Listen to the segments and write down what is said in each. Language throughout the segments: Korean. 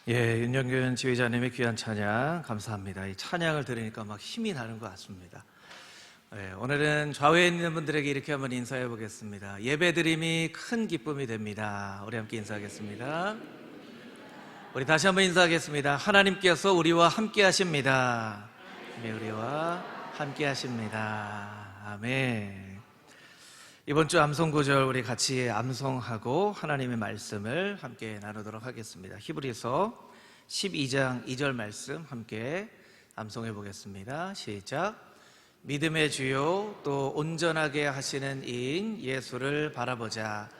윤영균 지휘자님의 귀한 찬양 감사합니다. 이 찬양을 들으니까 막 힘이 나는 것 같습니다. 오늘은 좌우에 있는 분들에게 이렇게 한번 인사해 보겠습니다. 예배드림이 큰 기쁨이 됩니다. 우리 함께 인사하겠습니다. 우리 다시 한번 인사하겠습니다. 하나님께서 우리와 함께 하십니다. 우리와 함께 하십니다. 아멘. 이번 주 암송 구절 우리 같이 암송하고 하나님의 말씀을 함께 나누도록 하겠습니다. 히브리서 12장 2절 말씀 함께 암송해 보겠습니다. 시작. 믿음의 주요 또 온전하게 하시는 이인 예수를 바라보자.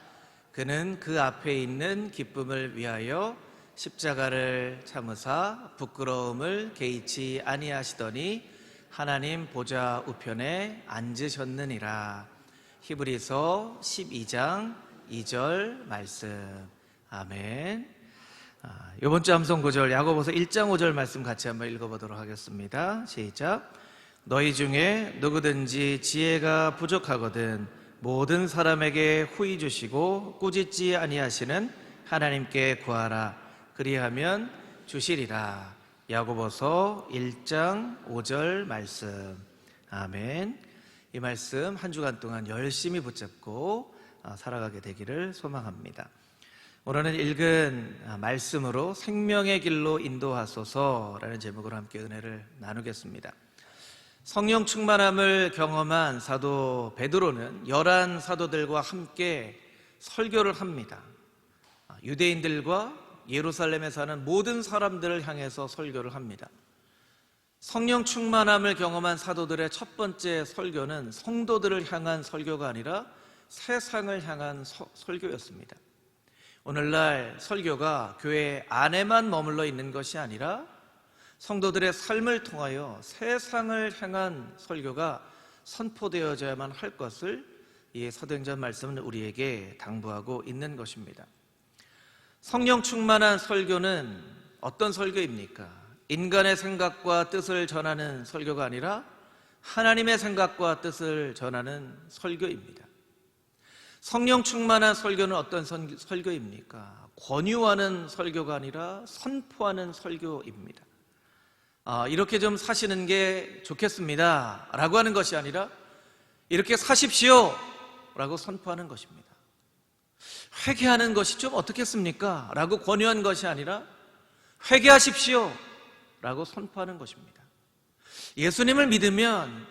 그는 그 앞에 있는 기쁨을 위하여 십자가를 참으사 부끄러움을 개의치 아니하시더니 하나님 보좌 우편에 앉으셨느니라. 히브리서 12장 2절 말씀. 아멘. 이번 주 암송 구절 야고보서 1장 5절 말씀 같이 한번 읽어보도록 하겠습니다. 시작. 너희 중에 누구든지 지혜가 부족하거든 모든 사람에게 후히 주시고 꾸짖지 아니하시는 하나님께 구하라. 그리하면 주시리라. 야고보서 1장 5절 말씀. 아멘. 이 말씀 한 주간 동안 열심히 붙잡고 살아가게 되기를 소망합니다. 오늘은 읽은 말씀으로 생명의 길로 인도하소서라는 제목으로 함께 은혜를 나누겠습니다. 성령 충만함을 경험한 사도 베드로는 11 사도들과 함께 설교를 합니다. 유대인들과 예루살렘에 사는 모든 사람들을 향해서 설교를 합니다. 성령 충만함을 경험한 사도들의 첫 번째 설교는 성도들을 향한 설교가 아니라 세상을 향한 설교였습니다. 오늘날 설교가 교회 안에만 머물러 있는 것이 아니라 성도들의 삶을 통하여 세상을 향한 설교가 선포되어져야만 할 것을 이 사도행전 말씀은 우리에게 당부하고 있는 것입니다. 성령 충만한 설교는 어떤 설교입니까? 인간의 생각과 뜻을 전하는 설교가 아니라 하나님의 생각과 뜻을 전하는 설교입니다. 성령 충만한 설교는 어떤 설교입니까? 권유하는 설교가 아니라 선포하는 설교입니다. 이렇게 좀 사시는 게 좋겠습니다 라고 하는 것이 아니라 이렇게 사십시오 라고 선포하는 것입니다. 회개하는 것이 좀 어떻겠습니까? 라고 권유한 것이 아니라 회개하십시오 라고 선포하는 것입니다. 예수님을 믿으면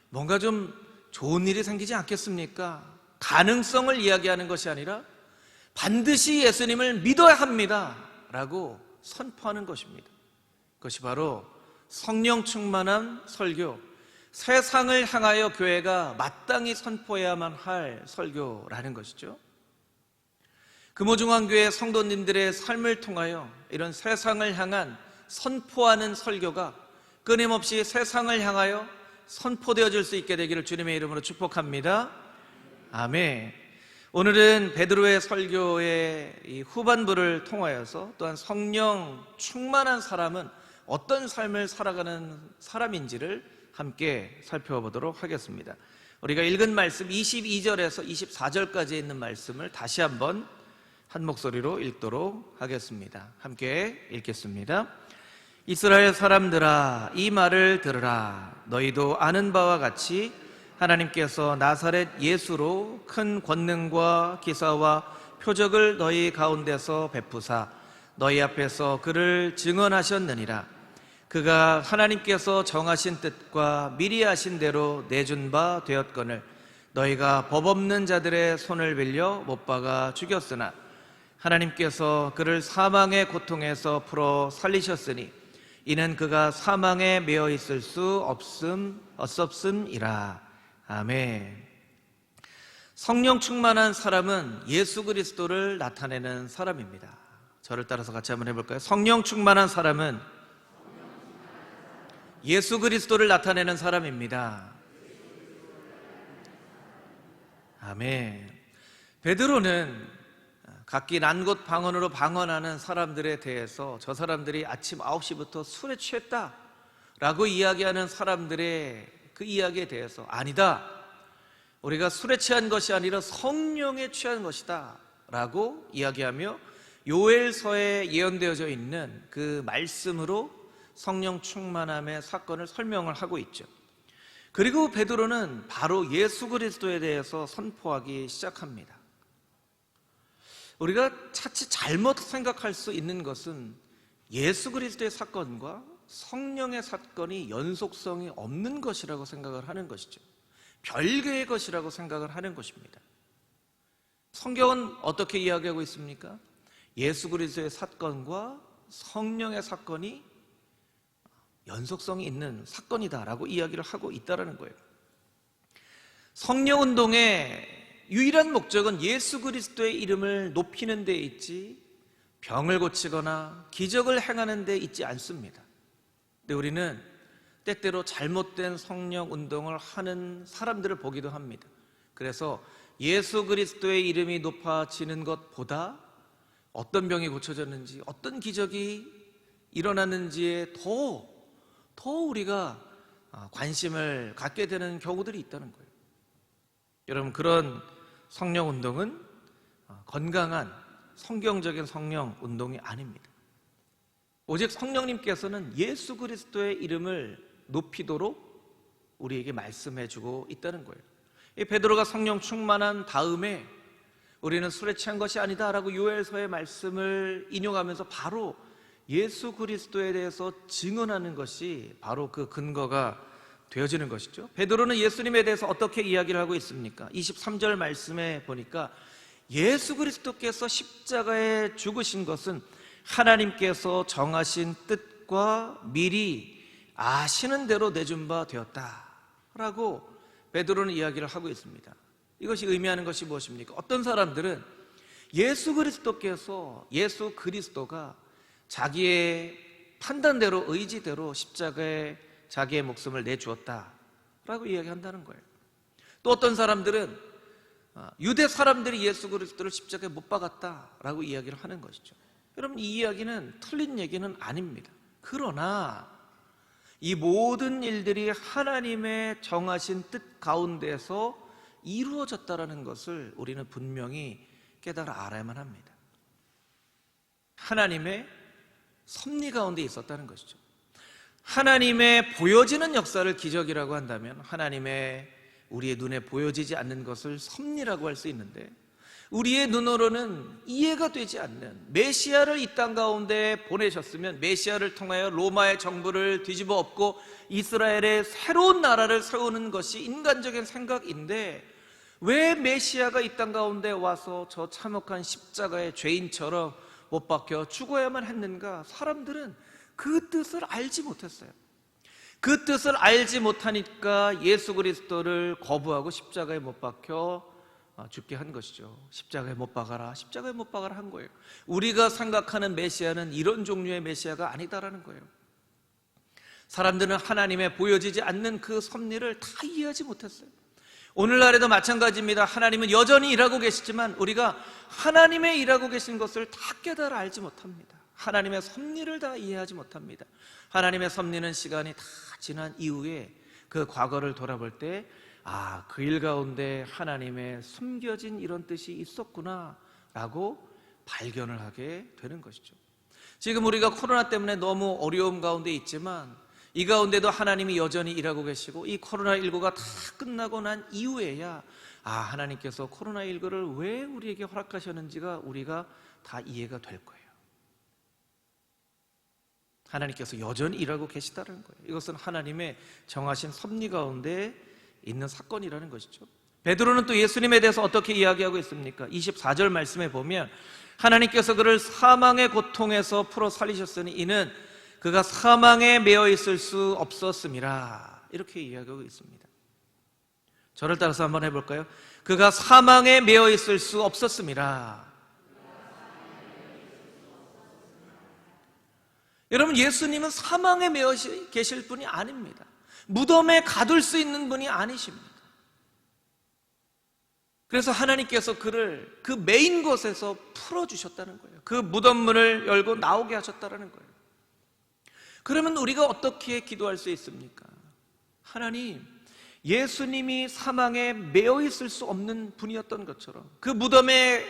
뭔가 좀 좋은 일이 생기지 않겠습니까? 가능성을 이야기하는 것이 아니라 반드시 예수님을 믿어야 합니다 라고 선포하는 것입니다. 그것이 바로 성령 충만한 설교, 세상을 향하여 교회가 마땅히 선포해야만 할 설교라는 것이죠. 금호중앙교회 성도님들의 삶을 통하여 이런 세상을 향한 선포하는 설교가 끊임없이 세상을 향하여 선포되어질 수 있게 되기를 주님의 이름으로 축복합니다. 아멘. 오늘은 베드로의 설교의 이 후반부를 통하여서 또한 성령 충만한 사람은 어떤 삶을 살아가는 사람인지를 함께 살펴보도록 하겠습니다. 우리가 읽은 말씀 22절에서 24절까지 있는 말씀을 다시 한번 한 목소리로 읽도록 하겠습니다. 함께 읽겠습니다. 이스라엘 사람들아 이 말을 들으라. 너희도 아는 바와 같이 하나님께서 나사렛 예수로 큰 권능과 기사와 표적을 너희 가운데서 베푸사 너희 앞에서 그를 증언하셨느니라. 그가 하나님께서 정하신 뜻과 미리 하신 대로 내준 바 되었거늘 너희가 법 없는 자들의 손을 빌려 못 박아 죽였으나 하나님께서 그를 사망의 고통에서 풀어 살리셨으니 이는 그가 사망에 매어 있을 수 없음이라. 아멘. 성령 충만한 사람은 예수 그리스도를 나타내는 사람입니다. 저를 따라서 같이 한번 해볼까요? 성령 충만한 사람은 예수 그리스도를 나타내는 사람입니다. 아멘. 베드로는 각기 난 곳 방언으로 방언하는 사람들에 대해서 저 사람들이 아침 9시부터 술에 취했다 라고 이야기하는 사람들의 그 이야기에 대해서 아니다, 우리가 술에 취한 것이 아니라 성령에 취한 것이다 라고 이야기하며 요엘서에 예언되어져 있는 그 말씀으로 성령 충만함의 사건을 설명을 하고 있죠. 그리고 베드로는 바로 예수 그리스도에 대해서 선포하기 시작합니다. 우리가 차치 잘못 생각할 수 있는 것은 예수 그리스도의 사건과 성령의 사건이 연속성이 없는 것이라고 생각을 하는 것이죠. 별개의 것이라고 생각을 하는 것입니다. 성경은 어떻게 이야기하고 있습니까? 예수 그리스도의 사건과 성령의 사건이 연속성이 있는 사건이다라고 이야기를 하고 있다는 거예요. 성령운동의 유일한 목적은 예수 그리스도의 이름을 높이는 데 있지 병을 고치거나 기적을 행하는 데 있지 않습니다. 근데 우리는 때때로 잘못된 성령운동을 하는 사람들을 보기도 합니다. 그래서 예수 그리스도의 이름이 높아지는 것보다 어떤 병이 고쳐졌는지 어떤 기적이 일어났는지에 더 우리가 관심을 갖게 되는 경우들이 있다는 거예요. 여러분, 그런 성령운동은 건강한 성경적인 성령운동이 아닙니다. 오직 성령님께서는 예수 그리스도의 이름을 높이도록 우리에게 말씀해주고 있다는 거예요. 이 베드로가 성령 충만한 다음에 우리는 술에 취한 것이 아니다라고 요엘서의 말씀을 인용하면서 바로 예수 그리스도에 대해서 증언하는 것이 바로 그 근거가 되어지는 것이죠. 베드로는 예수님에 대해서 어떻게 이야기를 하고 있습니까? 23절 말씀에 보니까 예수 그리스도께서 십자가에 죽으신 것은 하나님께서 정하신 뜻과 미리 아시는 대로 내준 바 되었다라고 베드로는 이야기를 하고 있습니다. 이것이 의미하는 것이 무엇입니까? 어떤 사람들은 예수 그리스도가 자기의 판단대로 의지대로 십자가에 자기의 목숨을 내주었다라고 이야기한다는 거예요. 또 어떤 사람들은 유대 사람들이 예수 그리스도를 십자가에 못 박았다라고 이야기를 하는 것이죠. 여러분, 이 이야기는 틀린 얘기는 아닙니다. 그러나 이 모든 일들이 하나님의 정하신 뜻 가운데서 이루어졌다는 것을 우리는 분명히 깨달아 알아야만 합니다. 하나님의 섭리 가운데 있었다는 것이죠. 하나님의 보여지는 역사를 기적이라고 한다면 하나님의 우리의 눈에 보여지지 않는 것을 섭리라고 할 수 있는데, 우리의 눈으로는 이해가 되지 않는 메시아를 이 땅 가운데 보내셨으면 메시아를 통하여 로마의 정부를 뒤집어 엎고 이스라엘의 새로운 나라를 세우는 것이 인간적인 생각인데, 왜 메시아가 이 땅 가운데 와서 저 참혹한 십자가의 죄인처럼 못 박혀 죽어야만 했는가? 사람들은 그 뜻을 알지 못했어요. 그 뜻을 알지 못하니까 예수 그리스도를 거부하고 십자가에 못 박혀 죽게 한 것이죠. 십자가에 못 박아라, 십자가에 못 박아라 한 거예요. 우리가 생각하는 메시아는 이런 종류의 메시아가 아니다라는 거예요. 사람들은 하나님의 보여지지 않는 그 섭리를 다 이해하지 못했어요. 오늘날에도 마찬가지입니다. 하나님은 여전히 일하고 계시지만 우리가 하나님의 일하고 계신 것을 다 깨달아 알지 못합니다. 하나님의 섭리를 다 이해하지 못합니다. 하나님의 섭리는 시간이 다 지난 이후에 그 과거를 돌아볼 때 그 일 가운데 하나님의 숨겨진 이런 뜻이 있었구나 라고 발견을 하게 되는 것이죠. 지금 우리가 코로나 때문에 너무 어려움 가운데 있지만 이 가운데도 하나님이 여전히 일하고 계시고, 이 코로나19가 다 끝나고 난 이후에야 하나님께서 코로나19를 왜 우리에게 허락하셨는지가 우리가 다 이해가 될 거예요. 하나님께서 여전히 일하고 계시다는 거예요. 이것은 하나님의 정하신 섭리 가운데 있는 사건이라는 것이죠. 베드로는 또 예수님에 대해서 어떻게 이야기하고 있습니까? 24절 말씀에 보면 하나님께서 그를 사망의 고통에서 풀어 살리셨으니 이는 그가 사망에 매여 있을 수 없었음이라, 이렇게 이야기하고 있습니다. 저를 따라서 한번 해볼까요? 그가 사망에 매여 있을 수 없었음이라. 여러분, 예수님은 사망에 매여 계실 분이 아닙니다. 무덤에 가둘 수 있는 분이 아니십니다. 그래서 하나님께서 그를 그 메인 곳에서 풀어주셨다는 거예요. 그 무덤문을 열고 나오게 하셨다는 거예요. 그러면 우리가 어떻게 기도할 수 있습니까? 하나님, 예수님이 사망에 매여 있을 수 없는 분이었던 것처럼 그 무덤에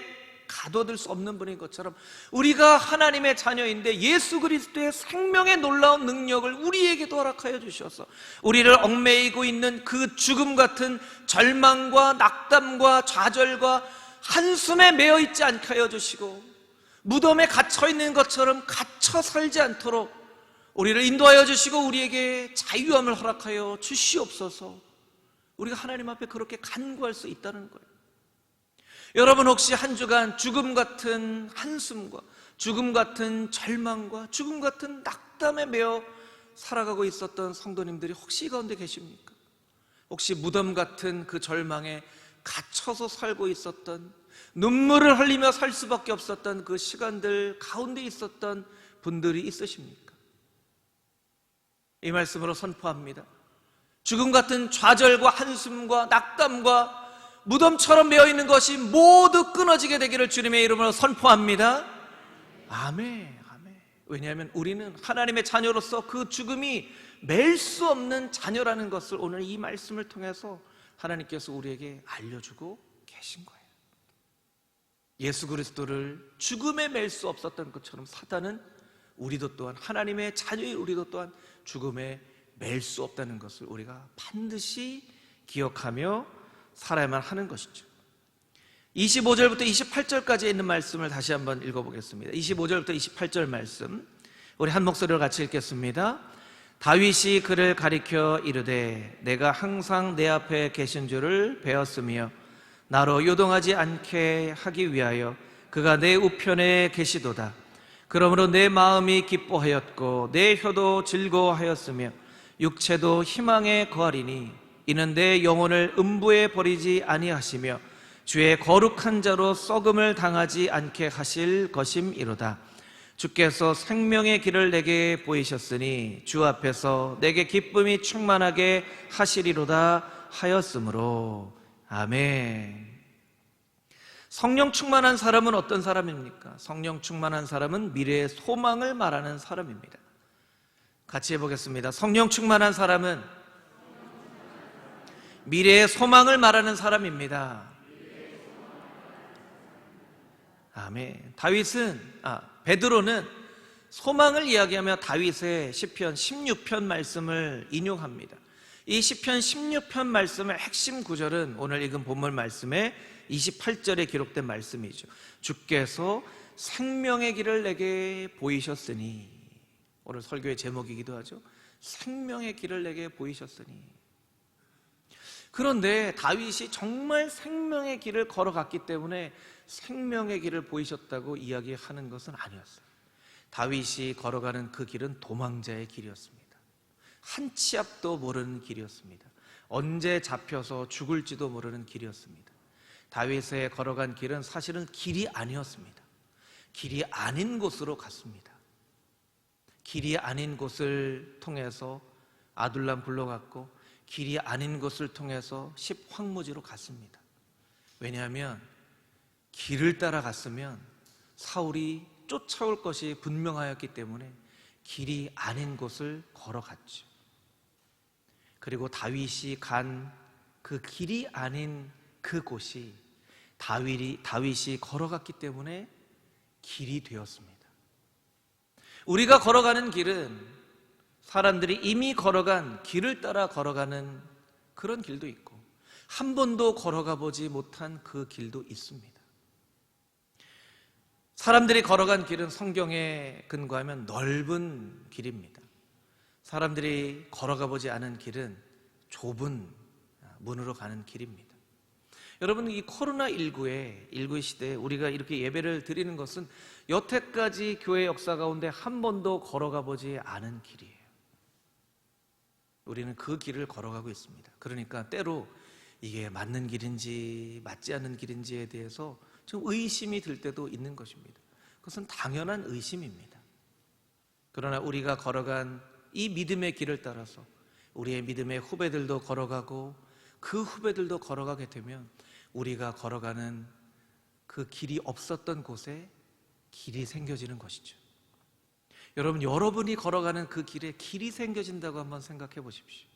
가둬둘 수 없는 분인 것처럼 우리가 하나님의 자녀인데 예수 그리스도의 생명의 놀라운 능력을 우리에게도 허락하여 주셔서 우리를 얽매이고 있는 그 죽음 같은 절망과 낙담과 좌절과 한숨에 매여 있지 않게 하여 주시고 무덤에 갇혀 있는 것처럼 갇혀 살지 않도록 우리를 인도하여 주시고 우리에게 자유함을 허락하여 주시옵소서. 우리가 하나님 앞에 그렇게 간구할 수 있다는 거예요. 여러분 혹시 한 주간 죽음 같은 한숨과 죽음 같은 절망과 죽음 같은 낙담에 매여 살아가고 있었던 성도님들이 혹시 이 가운데 계십니까? 혹시 무덤 같은 그 절망에 갇혀서 살고 있었던, 눈물을 흘리며 살 수밖에 없었던 그 시간들 가운데 있었던 분들이 있으십니까? 이 말씀으로 선포합니다. 죽음 같은 좌절과 한숨과 낙담과 무덤처럼 매어있는 것이 모두 끊어지게 되기를 주님의 이름으로 선포합니다. 아멘. 왜냐하면 우리는 하나님의 자녀로서 그 죽음이 맬 수 없는 자녀라는 것을 오늘 이 말씀을 통해서 하나님께서 우리에게 알려주고 계신 거예요. 예수 그리스도를 죽음에 맬 수 없었던 것처럼 사단은 우리도 또한, 하나님의 자녀인 우리도 또한 죽음에 맬 수 없다는 것을 우리가 반드시 기억하며 살아야만 하는 것이죠. 25절부터 28절까지 있는 말씀을 다시 한번 읽어보겠습니다. 25절부터 28절 말씀 우리 한 목소리로 같이 읽겠습니다. 다윗이 그를 가리켜 이르되 내가 항상 내 앞에 계신 줄을 배웠으며 나로 요동하지 않게 하기 위하여 그가 내 우편에 계시도다. 그러므로 내 마음이 기뻐하였고 내 혀도 즐거워하였으며 육체도 희망에 거하리니 이는 내 영혼을 음부에 버리지 아니하시며 주의 거룩한 자로 썩음을 당하지 않게 하실 것임이로다. 주께서 생명의 길을 내게 보이셨으니 주 앞에서 내게 기쁨이 충만하게 하시리로다 하였으므로. 아멘. 성령 충만한 사람은 어떤 사람입니까? 성령 충만한 사람은 미래의 소망을 말하는 사람입니다. 같이 해보겠습니다. 성령 충만한 사람은 미래의 소망을 말하는 사람입니다. 아멘. 베드로는 소망을 이야기하며 다윗의 시편 16편 말씀을 인용합니다. 이 시편 16편 말씀의 핵심 구절은 오늘 읽은 본문 말씀의 28절에 기록된 말씀이죠. 주께서 생명의 길을 내게 보이셨으니, 오늘 설교의 제목이기도 하죠. 생명의 길을 내게 보이셨으니. 그런데 다윗이 정말 생명의 길을 걸어갔기 때문에 생명의 길을 보이셨다고 이야기하는 것은 아니었어요. 다윗이 걸어가는 그 길은 도망자의 길이었습니다. 한 치 앞도 모르는 길이었습니다. 언제 잡혀서 죽을지도 모르는 길이었습니다. 다윗의 걸어간 길은 사실은 길이 아니었습니다. 길이 아닌 곳으로 갔습니다. 길이 아닌 곳을 통해서 아둘람 불러갔고 길이 아닌 곳을 통해서 십황무지로 갔습니다. 왜냐하면 길을 따라갔으면 사울이 쫓아올 것이 분명하였기 때문에 길이 아닌 곳을 걸어갔죠. 그리고 다윗이 간 그 길이 아닌 그곳이 다윗이 걸어갔기 때문에 길이 되었습니다. 우리가 걸어가는 길은 사람들이 이미 걸어간 길을 따라 걸어가는 그런 길도 있고 한 번도 걸어가 보지 못한 그 길도 있습니다. 사람들이 걸어간 길은 성경에 근거하면 넓은 길입니다. 사람들이 걸어가 보지 않은 길은 좁은 문으로 가는 길입니다. 여러분, 이 코로나19의 시대에 우리가 이렇게 예배를 드리는 것은 여태까지 교회 역사 가운데 한 번도 걸어가 보지 않은 길이에요. 우리는 그 길을 걸어가고 있습니다. 그러니까 때로 이게 맞는 길인지 맞지 않는 길인지에 대해서 좀 의심이 들 때도 있는 것입니다. 그것은 당연한 의심입니다. 그러나 우리가 걸어간 이 믿음의 길을 따라서 우리의 믿음의 후배들도 걸어가고 그 후배들도 걸어가게 되면 우리가 걸어가는 그 길이 없었던 곳에 길이 생겨지는 것이죠. 여러분이 걸어가는 그 길에 길이 생겨진다고 한번 생각해 보십시오.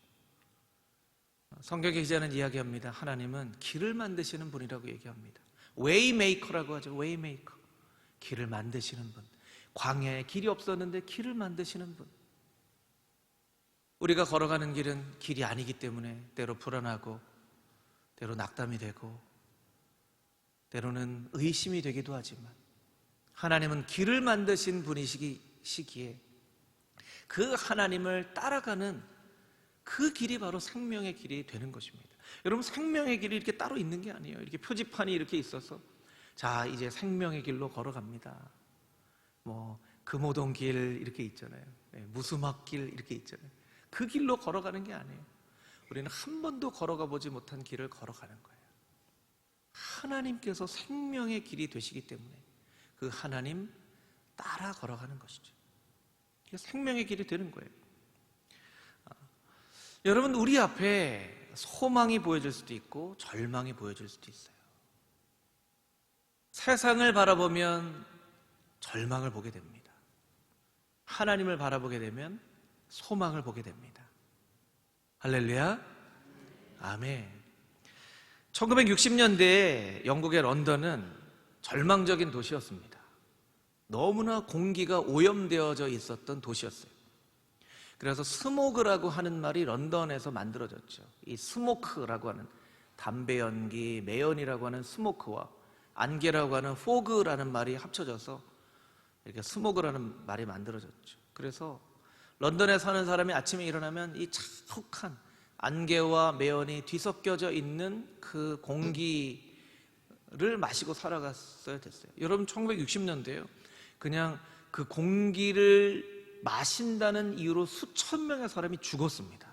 성경의 기자는 이야기합니다. 하나님은 길을 만드시는 분이라고 얘기합니다. 웨이메이커라고 하죠. 웨이메이커. 길을 만드시는 분. 광야에 길이 없었는데 길을 만드시는 분. 우리가 걸어가는 길은 길이 아니기 때문에 때로 불안하고 때로 낙담이 되고 때로는 의심이 되기도 하지만 하나님은 길을 만드신 분이시기에 그 하나님을 따라가는 그 길이 바로 생명의 길이 되는 것입니다. 여러분, 생명의 길이 이렇게 따로 있는 게 아니에요. 이렇게 표지판이 이렇게 있어서 자, 이제 생명의 길로 걸어갑니다. 뭐 금오동 길 이렇게 있잖아요. 무수막길 이렇게 있잖아요. 그 길로 걸어가는 게 아니에요. 우리는 한 번도 걸어가 보지 못한 길을 걸어가는 거예요. 하나님께서 생명의 길이 되시기 때문에 그 하나님 따라 걸어가는 것이죠. 생명의 길이 되는 거예요. 여러분, 우리 앞에 소망이 보여질 수도 있고 절망이 보여질 수도 있어요. 세상을 바라보면 절망을 보게 됩니다. 하나님을 바라보게 되면 소망을 보게 됩니다. 할렐루야. 아멘. 1960년대에 영국의 런던은 절망적인 도시였습니다. 너무나 공기가 오염되어져 있었던 도시였어요. 그래서 스모그라고 하는 말이 런던에서 만들어졌죠. 이 스모크라고 하는 담배 연기, 매연이라고 하는 스모크와 안개라고 하는 포그라는 말이 합쳐져서 이렇게 스모그라는 말이 만들어졌죠. 그래서 런던에 사는 사람이 아침에 일어나면 이 차욱한 안개와 매연이 뒤섞여져 있는 그 공기를 마시고 살아갔어야 됐어요. 여러분, 1960년대에요. 그냥 그 공기를 마신다는 이유로 수천 명의 사람이 죽었습니다.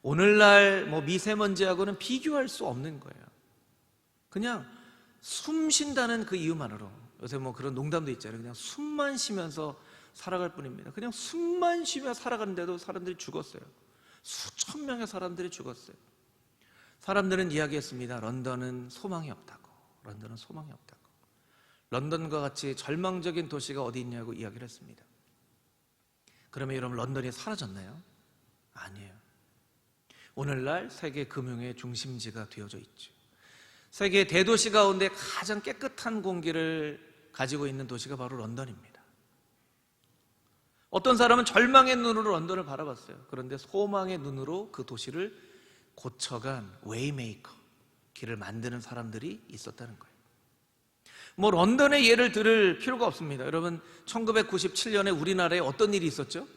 오늘날 미세먼지하고는 비교할 수 없는 거예요. 그냥 숨 쉰다는 그 이유만으로, 요새 그런 농담도 있잖아요. 그냥 숨만 쉬면서 살아갈 뿐입니다. 그냥 숨만 쉬며 살아가는데도 사람들이 죽었어요. 수천 명의 사람들이 죽었어요. 사람들은 이야기했습니다. 런던은 소망이 없다고. 런던은 소망이 없다고. 런던과 같이 절망적인 도시가 어디 있냐고 이야기를 했습니다. 그러면 여러분, 런던이 사라졌나요? 아니에요. 오늘날 세계 금융의 중심지가 되어져 있죠. 세계 대도시 가운데 가장 깨끗한 공기를 가지고 있는 도시가 바로 런던입니다. 어떤 사람은 절망의 눈으로 런던을 바라봤어요. 그런데 소망의 눈으로 그 도시를 고쳐간 웨이메이커, 길을 만드는 사람들이 있었다는 거예요. 런던의 예를 들을 필요가 없습니다. 여러분, 1997년에 우리나라에 어떤 일이 있었죠?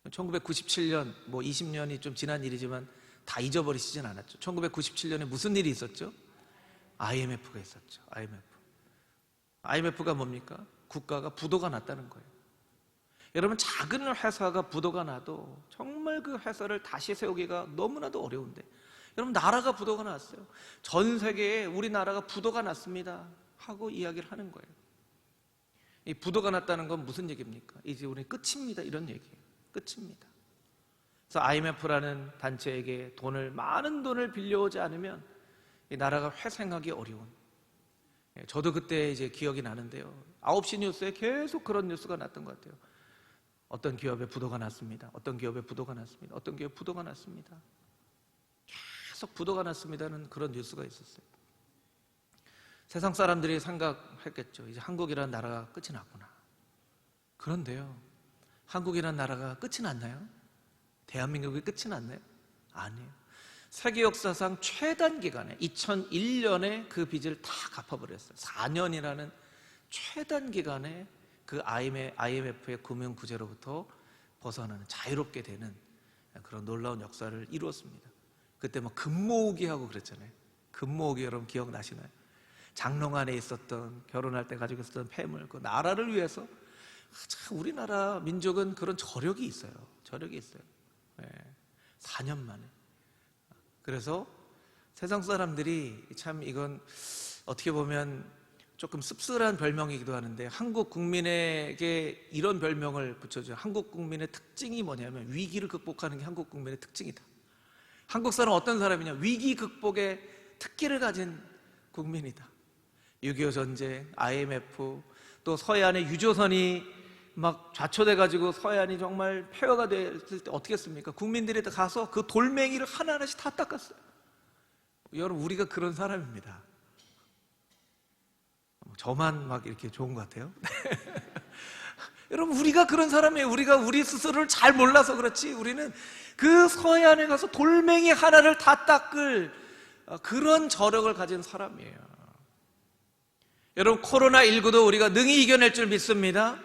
1997년, 20년이 좀 지난 일이지만 다 잊어버리시진 않았죠. 1997년에 무슨 일이 있었죠? IMF가 있었죠. IMF가 뭡니까? 국가가 부도가 났다는 거예요. 여러분, 작은 회사가 부도가 나도 정말 그 회사를 다시 세우기가 너무나도 어려운데, 여러분, 나라가 부도가 났어요. 전 세계에 우리나라가 부도가 났습니다 하고 이야기를 하는 거예요. 이 부도가 났다는 건 무슨 얘기입니까? 이제 우리 끝입니다, 이런 얘기예요. 끝입니다. 그래서 IMF라는 단체에게 많은 돈을 빌려오지 않으면 이 나라가 회생하기 어려운, 저도 그때 이제 기억이 나는데요. 9시 뉴스에 계속 그런 뉴스가 났던 것 같아요. 어떤 기업에 부도가 났습니다. 어떤 기업에 부도가 났습니다. 어떤 기업에 부도가 났습니다. 계속 부도가 났습니다는 그런 뉴스가 있었어요. 세상 사람들이 생각했겠죠. 이제 한국이라는 나라가 끝이 났구나. 그런데요, 한국이라는 나라가 끝이 났나요? 대한민국이 끝이 났나요? 아니에요. 세계 역사상 최단기간에 2001년에 그 빚을 다 갚아버렸어요. 4년이라는 최단기간에 그 IMF의 금융구제로부터 벗어나는, 자유롭게 되는 그런 놀라운 역사를 이루었습니다. 그때 금 모으기 하고 그랬잖아요. 금 모으기, 여러분 기억나시나요? 장롱 안에 있었던, 결혼할 때 가지고 있었던 폐물, 그 나라를 위해서. 참, 우리나라 민족은 그런 저력이 있어요. 저력이 있어요. 4년 만에. 그래서 세상 사람들이 참, 이건 어떻게 보면 조금 씁쓸한 별명이기도 하는데, 한국 국민에게 이런 별명을 붙여줘요. 한국 국민의 특징이 뭐냐면 위기를 극복하는 게 한국 국민의 특징이다. 한국 사람은 어떤 사람이냐? 위기 극복의 특기를 가진 국민이다. 6.25 전쟁, IMF, 또 서해안의 유조선이 막 좌초돼가지고 서해안이 정말 폐허가 됐을 때 어떻게 했습니까? 국민들이 가서 그 돌멩이를 하나하나씩 다 닦았어요. 여러분, 우리가 그런 사람입니다. 저만 막 이렇게 좋은 것 같아요. 여러분, 우리가 그런 사람이에요. 우리가 우리 스스로를 잘 몰라서 그렇지, 우리는 그 서해안에 가서 돌멩이 하나를 다 닦을 그런 저력을 가진 사람이에요. 여러분, 코로나19도 우리가 능히 이겨낼 줄 믿습니다.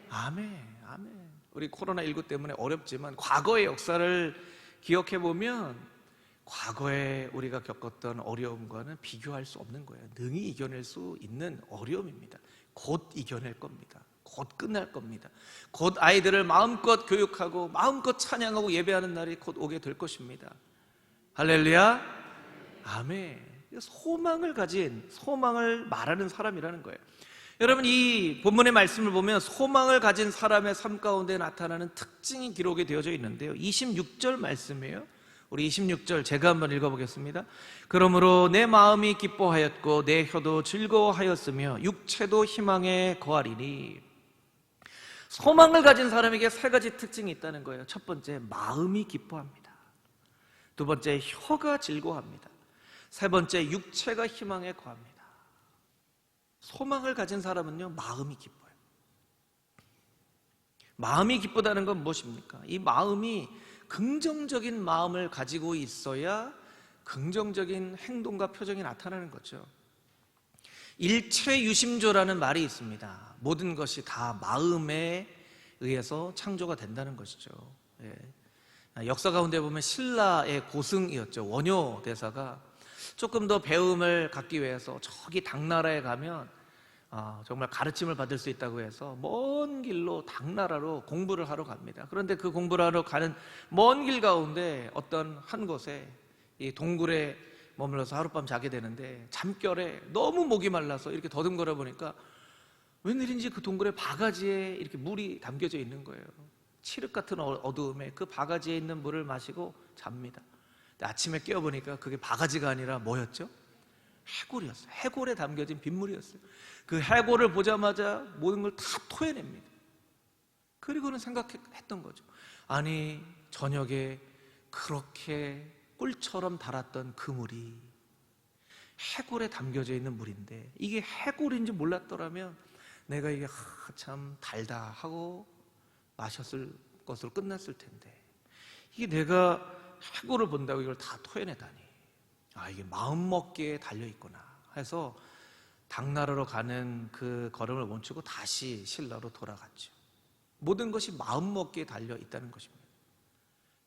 아멘, 아멘. 우리 코로나19 때문에 어렵지만 과거의 역사를 기억해 보면 과거에 우리가 겪었던 어려움과는 비교할 수 없는 거예요. 능히 이겨낼 수 있는 어려움입니다. 곧 이겨낼 겁니다. 곧 끝날 겁니다. 곧 아이들을 마음껏 교육하고 마음껏 찬양하고 예배하는 날이 곧 오게 될 것입니다. 할렐루야, 아멘. 소망을 가진, 소망을 말하는 사람이라는 거예요. 여러분, 이 본문의 말씀을 보면 소망을 가진 사람의 삶 가운데 나타나는 특징이 기록이 되어져 있는데요, 26절 말씀이에요. 우리 26절 제가 한번 읽어보겠습니다. 그러므로 내 마음이 기뻐하였고 내 혀도 즐거워하였으며 육체도 희망에 거하리니. 소망을 가진 사람에게 세 가지 특징이 있다는 거예요. 첫 번째, 마음이 기뻐합니다. 두 번째, 혀가 즐거워합니다. 세 번째, 육체가 희망에 거합니다. 소망을 가진 사람은요, 마음이 기뻐요. 마음이 기쁘다는 건 무엇입니까? 이 마음이 긍정적인 마음을 가지고 있어야 긍정적인 행동과 표정이 나타나는 거죠. 일체유심조라는 말이 있습니다. 모든 것이 다 마음에 의해서 창조가 된다는 것이죠. 역사 가운데 보면 신라의 고승이었죠. 원효 대사가 조금 더 배움을 갖기 위해서 저기 당나라에 가면 정말 가르침을 받을 수 있다고 해서 먼 길로 당나라로 공부를 하러 갑니다. 그런데 그 공부를 하러 가는 먼 길 가운데 어떤 한 곳에 이 동굴에 머물러서 하룻밤 자게 되는데 잠결에 너무 목이 말라서 이렇게 더듬거려 보니까 웬일인지 그 동굴의 바가지에 이렇게 물이 담겨져 있는 거예요. 칠흑 같은 어두움에 그 바가지에 있는 물을 마시고 잡니다. 근데 아침에 깨어보니까 그게 바가지가 아니라 뭐였죠? 해골이었어요. 해골에 담겨진 빗물이었어요. 그 해골을 보자마자 모든 걸 다 토해냅니다. 그리고는 생각했던 거죠. 아니, 저녁에 그렇게 꿀처럼 달았던 그 물이 해골에 담겨져 있는 물인데 이게 해골인지 몰랐더라면 내가 이게 참 달다 하고 마셨을 것으로 끝났을 텐데 이게 내가 해골을 본다고 이걸 다 토해내다니, 이게 마음먹기에 달려있구나 해서 당나라로 가는 그 걸음을 멈추고 다시 신라로 돌아갔죠. 모든 것이 마음먹기에 달려있다는 것입니다.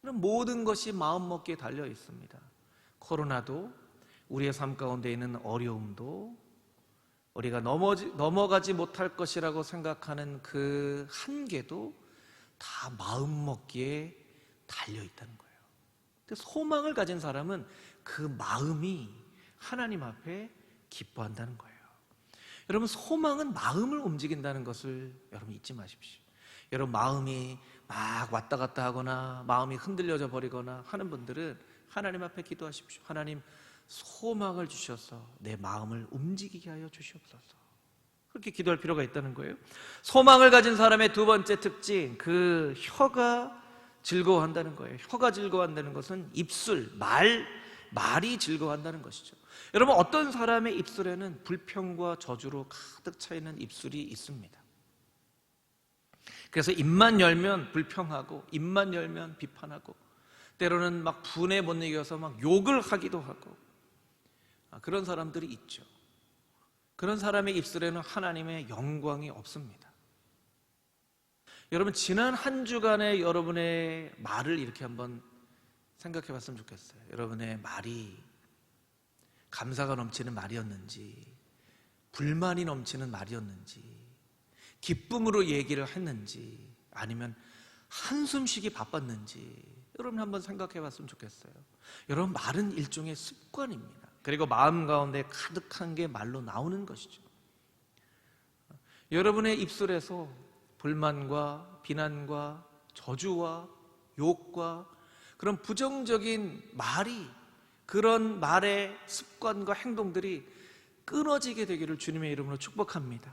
그럼 모든 것이 마음먹기에 달려있습니다. 코로나도, 우리의 삶 가운데 있는 어려움도, 우리가 넘어가지 못할 것이라고 생각하는 그 한계도 다 마음먹기에 달려있다는 거예요. 근데 소망을 가진 사람은 그 마음이 하나님 앞에 기뻐한다는 거예요. 여러분, 소망은 마음을 움직인다는 것을 여러분 잊지 마십시오. 여러분, 마음이 막 왔다 갔다 하거나 마음이 흔들려져 버리거나 하는 분들은 하나님 앞에 기도하십시오. 하나님, 소망을 주셔서 내 마음을 움직이게 하여 주시옵소서. 그렇게 기도할 필요가 있다는 거예요. 소망을 가진 사람의 두 번째 특징, 그 혀가 즐거워한다는 거예요. 혀가 즐거워한다는 것은 입술, 말이 즐거워한다는 것이죠. 여러분, 어떤 사람의 입술에는 불평과 저주로 가득 차 있는 입술이 있습니다. 그래서 입만 열면 불평하고 입만 열면 비판하고 때로는 막 분에 못 이겨서 막 욕을 하기도 하고 그런 사람들이 있죠. 그런 사람의 입술에는 하나님의 영광이 없습니다. 여러분, 지난 한 주간의 여러분의 말을 이렇게 한번 생각해 봤으면 좋겠어요. 여러분의 말이 감사가 넘치는 말이었는지, 불만이 넘치는 말이었는지, 기쁨으로 얘기를 했는지, 아니면 한숨 쉬기 바빴는지 여러분 한번 생각해 봤으면 좋겠어요. 여러분, 말은 일종의 습관입니다. 그리고 마음 가운데 가득한 게 말로 나오는 것이죠. 여러분의 입술에서 불만과 비난과 저주와 욕과 그런 부정적인 말이, 그런 말의 습관과 행동들이 끊어지게 되기를 주님의 이름으로 축복합니다.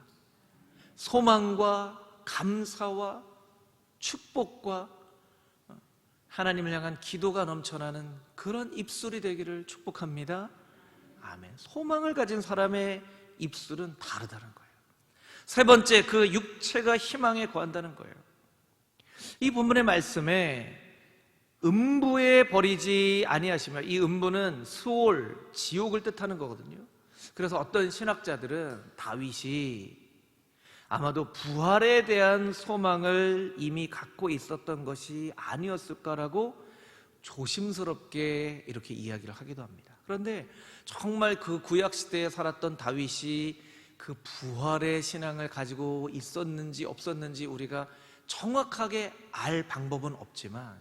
소망과 감사와 축복과 하나님을 향한 기도가 넘쳐나는 그런 입술이 되기를 축복합니다. 아멘. 소망을 가진 사람의 입술은 다르다는 거예요. 세 번째, 그 육체가 희망에 거한다는 거예요. 이 본문의 말씀에 음부에 버리지 아니하시며, 이 음부는 스올, 지옥을 뜻하는 거거든요. 그래서 어떤 신학자들은 다윗이 아마도 부활에 대한 소망을 이미 갖고 있었던 것이 아니었을까라고 조심스럽게 이렇게 이야기를 하기도 합니다. 그런데 정말 그 구약시대에 살았던 다윗이 그 부활의 신앙을 가지고 있었는지 없었는지 우리가 정확하게 알 방법은 없지만,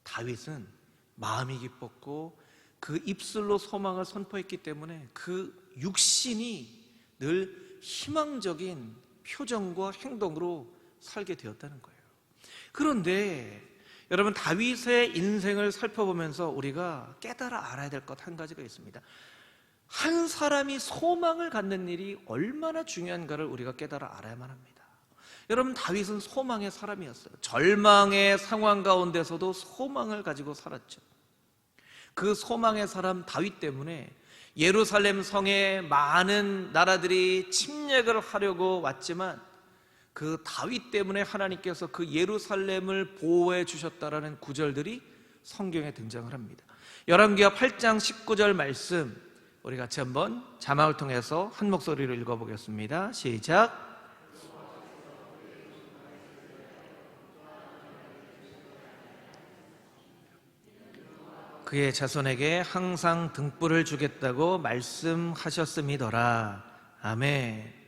다윗은 마음이 기뻤고 그 입술로 소망을 선포했기 때문에 그 육신이 늘 희망적인 표정과 행동으로 살게 되었다는 거예요. 그런데 여러분, 다윗의 인생을 살펴보면서 우리가 깨달아 알아야 될 것 한 가지가 있습니다. 한 사람이 소망을 갖는 일이 얼마나 중요한가를 우리가 깨달아 알아야만 합니다. 여러분, 다윗은 소망의 사람이었어요. 절망의 상황 가운데서도 소망을 가지고 살았죠. 그 소망의 사람 다윗 때문에 예루살렘 성에 많은 나라들이 침략을 하려고 왔지만, 그 다윗 때문에 하나님께서 그 예루살렘을 보호해 주셨다라는 구절들이 성경에 등장을 합니다. 열왕기하 8장 19절 말씀, 우리 같이 한번 자막을 통해서 한 목소리로 읽어보겠습니다. 시작. 그의 자손에게 항상 등불을 주겠다고 말씀하셨음이더라. 아멘.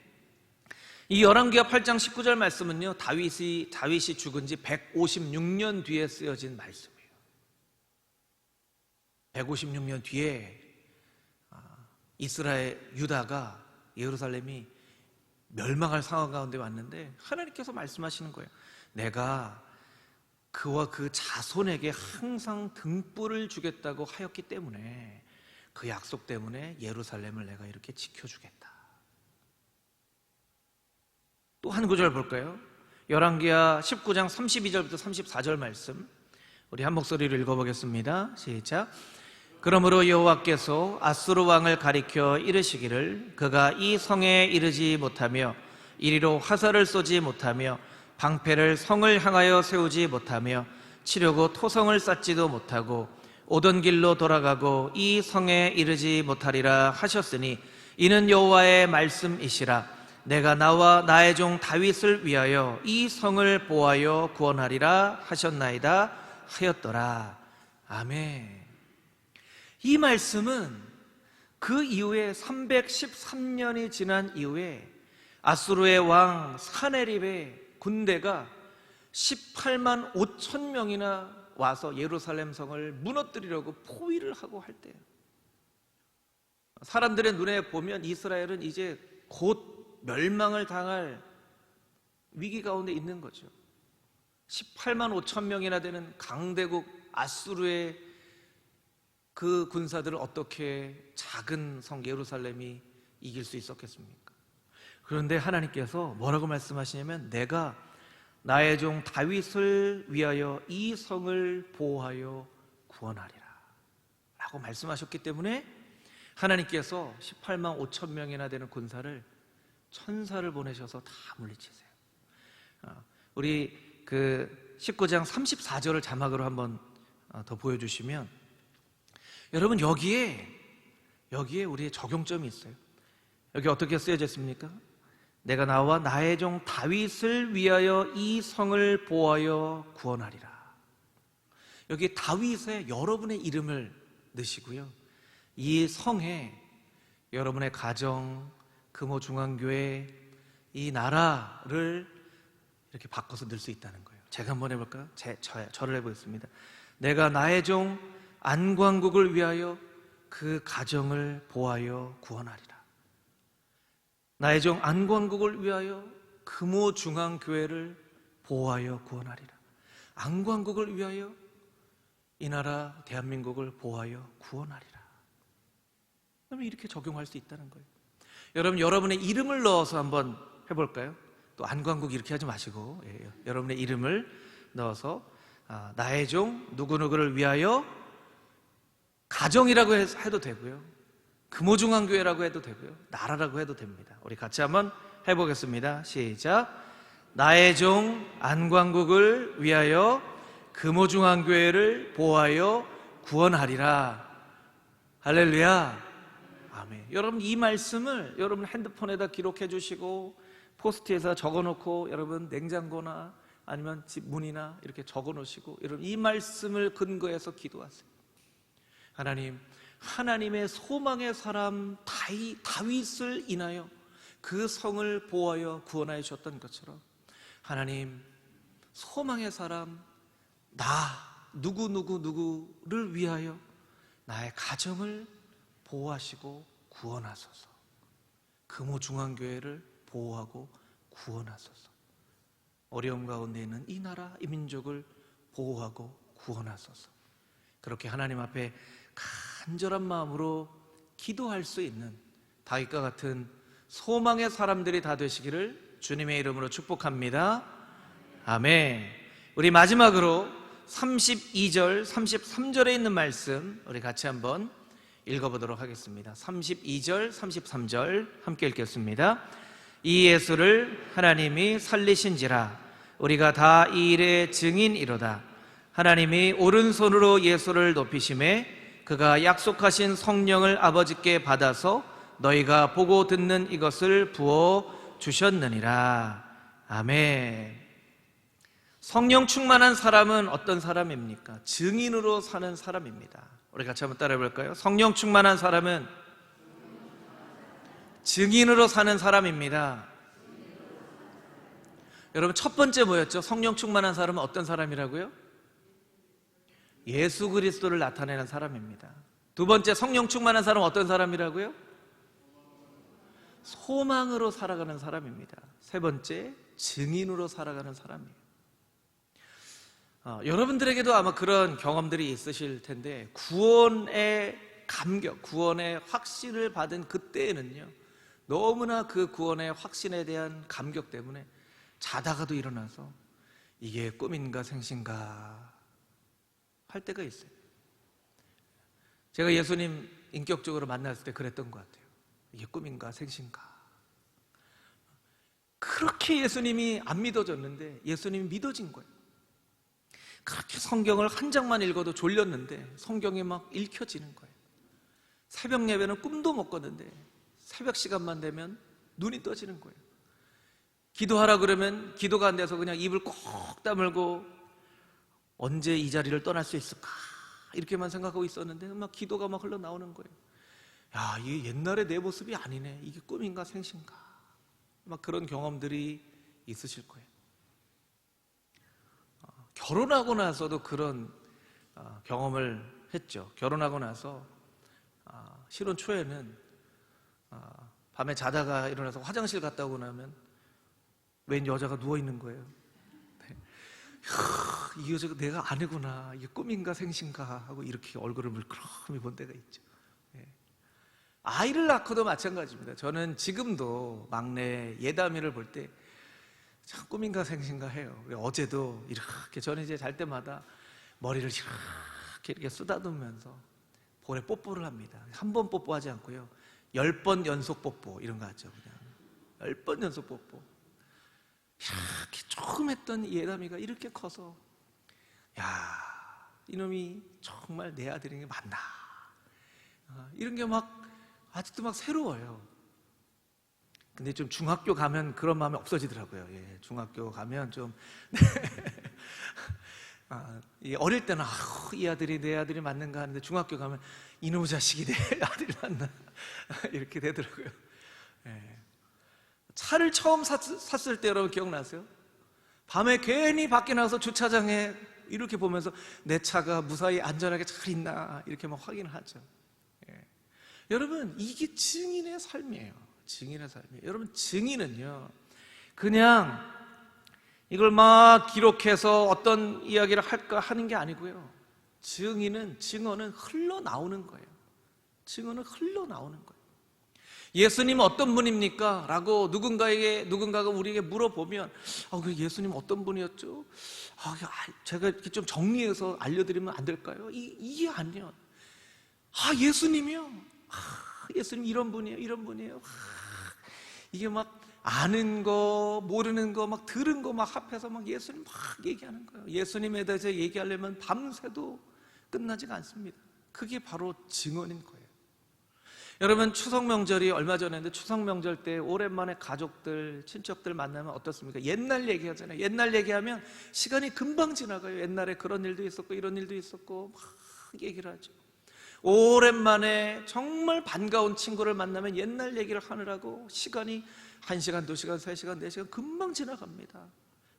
이 열왕기하 8장 19절 말씀은요, 다윗이 죽은 지 156년 뒤에 쓰여진 말씀이에요. 156년 뒤에 이스라엘, 유다가, 예루살렘이 멸망할 상황 가운데 왔는데 하나님께서 말씀하시는 거예요. 내가 그와 그 자손에게 항상 등불을 주겠다고 하였기 때문에, 그 약속 때문에 예루살렘을 내가 이렇게 지켜주겠다. 또 한 구절 볼까요? 열왕기하 19장 32절부터 34절 말씀, 우리 한 목소리로 읽어보겠습니다. 시작. 그러므로 여호와께서 아수르 왕을 가리켜 이르시기를, 그가 이 성에 이르지 못하며 이리로 화살을 쏘지 못하며 방패를 성을 향하여 세우지 못하며 치려고 토성을 쌓지도 못하고 오던 길로 돌아가고 이 성에 이르지 못하리라 하셨으니, 이는 여호와의 말씀이시라. 내가 나와 나의 종 다윗을 위하여 이 성을 보호하여 구원하리라 하셨나이다 하였더라. 아멘. 이 말씀은 그 이후에 313년이 지난 이후에 아수르의 왕 사네립의 군대가 18만 5천 명이나 와서 예루살렘 성을 무너뜨리려고 포위를 하고 할 때, 사람들의 눈에 보면 이스라엘은 이제 곧 멸망을 당할 위기 가운데 있는 거죠. 18만 5천 명이나 되는 강대국 아수르의 그 군사들을 어떻게 작은 성 예루살렘이 이길 수 있었겠습니까? 그런데 하나님께서 뭐라고 말씀하시냐면, 내가 나의 종 다윗을 위하여 이 성을 보호하여 구원하리라 라고 말씀하셨기 때문에, 하나님께서 18만 5천 명이나 되는 군사를, 천사를 보내셔서 다 물리치세요. 우리 그 19장 34절을 자막으로 한번 더 보여주시면, 여러분, 여기에 우리의 적용점이 있어요. 여기 어떻게 쓰여져 있습니까? 내가 나와 나의 종 다윗을 위하여 이 성을 보호하여 구원하리라. 여기 다윗에 여러분의 이름을 넣으시고요, 이 성에 여러분의 가정, 금호중앙교회, 이 나라를 이렇게 바꿔서 넣을 수 있다는 거예요. 제가 한번 해볼까요? 저를 해보겠습니다. 내가 나의 종 안광국을 위하여 그 가정을 보호하여 구원하리라. 나의 종 안광국을 위하여 금호중앙교회를 보호하여 구원하리라. 안광국을 위하여 이 나라 대한민국을 보호하여 구원하리라. 그러면 이렇게 적용할 수 있다는 거예요. 여러분의 이름을 넣어서 한번 해볼까요? 또 안광국 이렇게 하지 마시고, 여러분의 이름을 넣어서 나의 종 누구누구를 위하여, 가정이라고 해도 되고요, 금호중앙교회라고 해도 되고요, 나라라고 해도 됩니다. 우리 같이 한번 해보겠습니다. 시작. 나의 종 안광국을 위하여 금호중앙교회를 보호하여 구원하리라. 할렐루야. 아멘. 여러분, 이 말씀을 여러분 핸드폰에다 기록해 주시고 포스트에서 적어놓고 여러분 냉장고나 아니면 집 문이나 이렇게 적어놓으시고 여러분 이 말씀을 근거해서 기도하세요. 하나님, 하나님의 소망의 사람 다윗을 인하여 그 성을 보호하여 구원하여 주셨던 것처럼 하나님, 소망의 사람 나 누구를 위하여 나의 가정을 보호하시고 구원하소서. 금호중앙교회를 보호하고 구원하소서. 어려움 가운데 있는 이 나라, 이 민족을 보호하고 구원하소서. 그렇게 하나님 앞에 간절한 마음으로 기도할 수 있는 다윗과 같은 소망의 사람들이 다 되시기를 주님의 이름으로 축복합니다. 아멘. 우리 마지막으로 32절, 33절에 있는 말씀 우리 같이 한번 읽어보도록 하겠습니다. 32절, 33절 함께 읽겠습니다. 이 예수를 하나님이 살리신지라 우리가 다 이 일의 증인이로다. 하나님이 오른손으로 예수를 높이심에 그가 약속하신 성령을 아버지께 받아서 너희가 보고 듣는 이것을 부어 주셨느니라. 아멘. 성령 충만한 사람은 어떤 사람입니까? 증인으로 사는 사람입니다. 우리 같이 한번 따라해 볼까요? 성령 충만한 사람은 증인으로 사는 사람입니다. 여러분, 첫 번째 뭐였죠? 성령 충만한 사람은 어떤 사람이라고요? 예수 그리스도를 나타내는 사람입니다. 두 번째, 성령 충만한 사람은 어떤 사람이라고요? 소망으로 살아가는 사람입니다. 세 번째, 증인으로 살아가는 사람이에요. 여러분들에게도 아마 그런 경험들이 있으실 텐데 구원의 감격, 구원의 확신을 받은 그때에는요 너무나 그 구원의 확신에 대한 감격 때문에 자다가도 일어나서 이게 꿈인가 생신가 할 때가 있어요. 제가 예수님 인격적으로 만났을 때 그랬던 것 같아요. 이게 꿈인가 생신가. 그렇게 예수님이 안 믿어졌는데 예수님이 믿어진 거예요. 그렇게 성경을 한 장만 읽어도 졸렸는데 성경이 막 읽혀지는 거예요. 새벽 예배는 꿈도 못 꿨는데 새벽 시간만 되면 눈이 떠지는 거예요. 기도하라 그러면 기도가 안 돼서 그냥 입을 꼭 다물고 언제 이 자리를 떠날 수 있을까 이렇게만 생각하고 있었는데 막 기도가 막 흘러나오는 거예요. 야, 이게 옛날의 내 모습이 아니네. 이게 꿈인가 생신가. 막 그런 경험들이 있으실 거예요. 결혼하고 나서도 그런 경험을 했죠. 결혼하고 나서 신혼 초에는 밤에 자다가 일어나서 화장실 갔다 오고 나면 웬 여자가 누워있는 거예요. 네. 이 여자가 내가 아내구나. 이게 꿈인가 생신가 하고 이렇게 얼굴을 물끄러미 본 때가 있죠. 네. 아이를 낳고도 마찬가지입니다. 저는 지금도 막내 예담이를 볼 때 참 꿈인가 생신가 해요. 어제도 이렇게 저는 이제 잘 때마다 머리를 이렇게 쓰다듬으면서 볼에 뽀뽀를 합니다. 한 번 뽀뽀하지 않고요 10번 연속 뽀뽀 이런 거 하죠. 그냥 10번 연속 뽀뽀. 이렇게 조금 했던 이 예담이가 이렇게 커서 야, 이놈이 정말 내 아들인 게 맞나. 이런 게 막 아직도 막 새로워요. 근데 좀 중학교 가면 그런 마음이 없어지더라고요. 예, 중학교 가면 좀 어릴 때는 이 아들이 내 아들이 맞는가 하는데 중학교 가면 이놈의 자식이 내 아들이 맞나 이렇게 되더라고요. 예. 차를 처음 샀을 때 여러분 기억나세요? 밤에 괜히 밖에 나가서 주차장에 이렇게 보면서 내 차가 무사히 안전하게 잘 있나 이렇게 막 확인을 하죠. 예. 여러분, 이게 증인의 삶이에요. 증인의 삶이에요. 여러분, 증인은요 그냥 이걸 막 기록해서 어떤 이야기를 할까 하는 게 아니고요. 증언은 흘러나오는 거예요. 증언은 흘러나오는 거예요. 예수님 어떤 분입니까? 라고 누군가가 우리에게 물어보면 그 예수님 어떤 분이었죠? 제가 이렇게 좀 정리해서 알려드리면 안 될까요? 이게 아니에요. 예수님이요? 예수님 이런 분이에요, 이런 분이에요. 이게 막 아는 거, 모르는 거, 막 들은 거 막 합해서 막 예수님 막 얘기하는 거예요. 예수님에 대해서 얘기하려면 밤새도 끝나지가 않습니다. 그게 바로 증언인 거예요. 여러분, 추석 명절이 얼마 전에 했는데, 추석 명절 때 오랜만에 가족들, 친척들 만나면 어떻습니까? 옛날 얘기하잖아요. 옛날 얘기하면 시간이 금방 지나가요. 옛날에 그런 일도 있었고 이런 일도 있었고 막 얘기를 하죠. 오랜만에 정말 반가운 친구를 만나면 옛날 얘기를 하느라고 시간이 1시간, 2시간, 3시간, 4시간 금방 지나갑니다.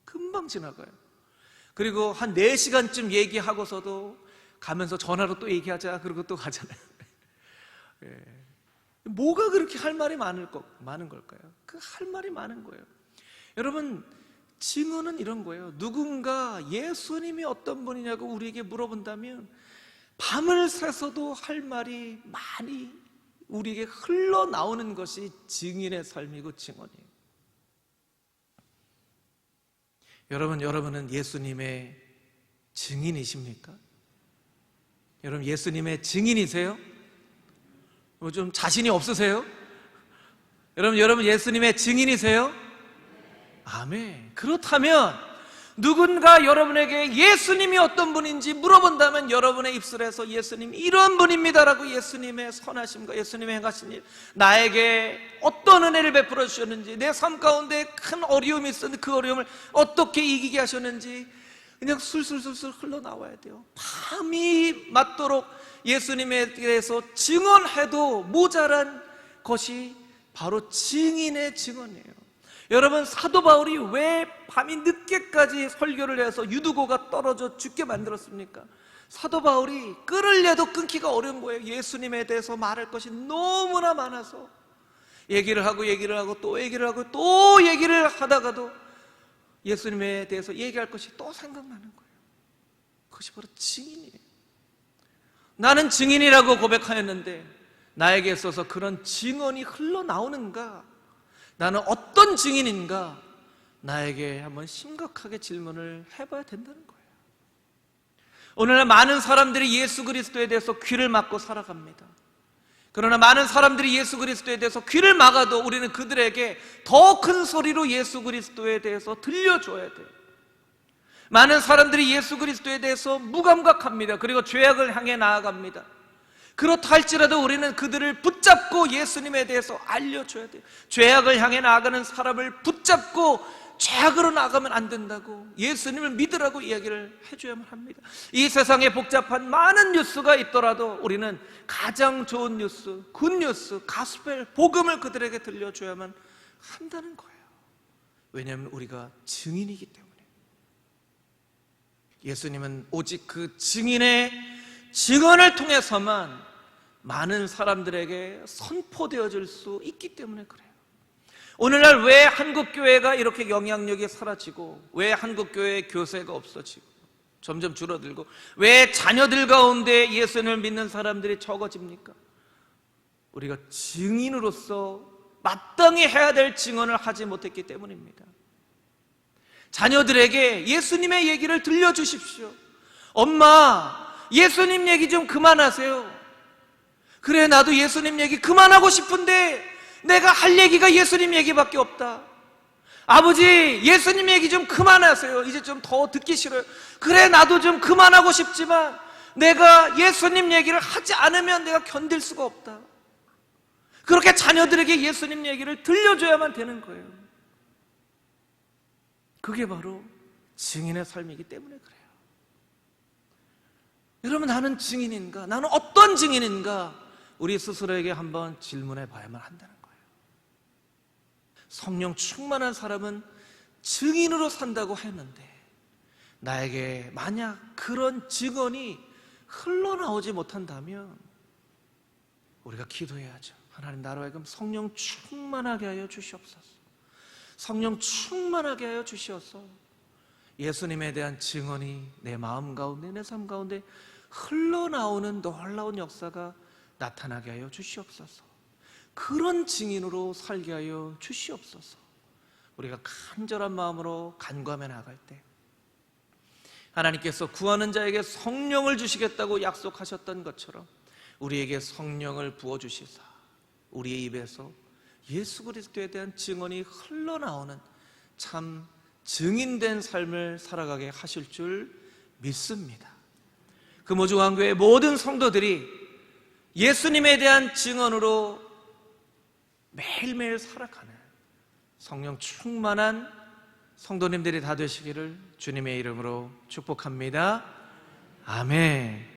금방 지나가요. 그리고 한 4시간쯤 얘기하고서도 가면서 전화로 또 얘기하자 그러고 또 가잖아요. 예. 뭐가 그렇게 할 말이 많은 걸까요? 그 할 말이 많은 거예요. 여러분, 증언은 이런 거예요. 누군가 예수님이 어떤 분이냐고 우리에게 물어본다면 밤을 새서도 할 말이 많이 우리에게 흘러나오는 것이 증인의 삶이고 증언이에요. 여러분은 예수님의 증인이십니까? 여러분, 예수님의 증인이세요? 좀 자신이 없으세요? 여러분 예수님의 증인이세요? 아멘. 그렇다면 누군가 여러분에게 예수님이 어떤 분인지 물어본다면 여러분의 입술에서 예수님 이런 분입니다라고 예수님의 선하심과 예수님의 행하신 일, 나에게 어떤 은혜를 베풀어 주셨는지, 내 삶 가운데 큰 어려움이 있었는데 그 어려움을 어떻게 이기게 하셨는지 그냥 술술술술 흘러나와야 돼요. 밤이 맞도록 예수님에 대해서 증언해도 모자란 것이 바로 증인의 증언이에요. 여러분, 사도 바울이 왜 밤이 늦게까지 설교를 해서 유두고가 떨어져 죽게 만들었습니까? 사도 바울이 끊으려도 끊기가 어려운 거예요. 예수님에 대해서 말할 것이 너무나 많아서 얘기를 하고 또 얘기를 하고 또 얘기를 하다가도 예수님에 대해서 얘기할 것이 또 생각나는 거예요. 그것이 바로 증인이에요. 나는 증인이라고 고백하였는데 나에게 있어서 그런 증언이 흘러나오는가? 나는 어떤 증인인가? 나에게 한번 심각하게 질문을 해봐야 된다는 거예요. 오늘날 많은 사람들이 예수 그리스도에 대해서 귀를 막고 살아갑니다. 그러나 많은 사람들이 예수 그리스도에 대해서 귀를 막아도 우리는 그들에게 더 큰 소리로 예수 그리스도에 대해서 들려줘야 돼요. 많은 사람들이 예수 그리스도에 대해서 무감각합니다. 그리고 죄악을 향해 나아갑니다. 그렇다 할지라도 우리는 그들을 붙잡고 예수님에 대해서 알려줘야 돼요. 죄악을 향해 나아가는 사람을 붙잡고 죄악으로 나가면 안 된다고, 예수님을 믿으라고 이야기를 해줘야만 합니다. 이 세상에 복잡한 많은 뉴스가 있더라도 우리는 가장 좋은 뉴스, 굿뉴스, 가스펠, 복음을 그들에게 들려줘야만 한다는 거예요. 왜냐하면 우리가 증인이기 때문에. 예수님은 오직 그 증인의 증언을 통해서만 많은 사람들에게 선포되어질 수 있기 때문에 그래요. 오늘날 왜 한국교회가 이렇게 영향력이 사라지고, 왜 한국교회의 교세가 없어지고 점점 줄어들고, 왜 자녀들 가운데 예수님을 믿는 사람들이 적어집니까? 우리가 증인으로서 마땅히 해야 될 증언을 하지 못했기 때문입니다. 자녀들에게 예수님의 얘기를 들려주십시오. 엄마, 예수님 얘기 좀 그만하세요. 그래, 나도 예수님 얘기 그만하고 싶은데 내가 할 얘기가 예수님 얘기밖에 없다. 아버지, 예수님 얘기 좀 그만하세요. 이제 좀 더 듣기 싫어요. 그래, 나도 좀 그만하고 싶지만 내가 예수님 얘기를 하지 않으면 내가 견딜 수가 없다. 그렇게 자녀들에게 예수님 얘기를 들려줘야만 되는 거예요. 그게 바로 증인의 삶이기 때문에 그래요. 여러분, 나는 증인인가? 나는 어떤 증인인가? 우리 스스로에게 한번 질문해 봐야만 한다는 거예요. 성령 충만한 사람은 증인으로 산다고 했는데, 나에게 만약 그런 증언이 흘러나오지 못한다면 우리가 기도해야죠. 하나님, 나로 하여금 성령 충만하게 하여 주시옵소서. 성령 충만하게 하여 주시옵소서. 예수님에 대한 증언이 내 마음 가운데, 내 삶 가운데 흘러나오는 놀라운 역사가 나타나게 하여 주시옵소서. 그런 증인으로 살게 하여 주시옵소서. 우리가 간절한 마음으로 간구하며 나갈 때 하나님께서 구하는 자에게 성령을 주시겠다고 약속하셨던 것처럼 우리에게 성령을 부어주시사 우리의 입에서 예수 그리스도에 대한 증언이 흘러나오는 참 증인된 삶을 살아가게 하실 줄 믿습니다. 금호중앙교회 모든 성도들이 예수님에 대한 증언으로 매일매일 살아가는 성령 충만한 성도님들이 다 되시기를 주님의 이름으로 축복합니다. 아멘.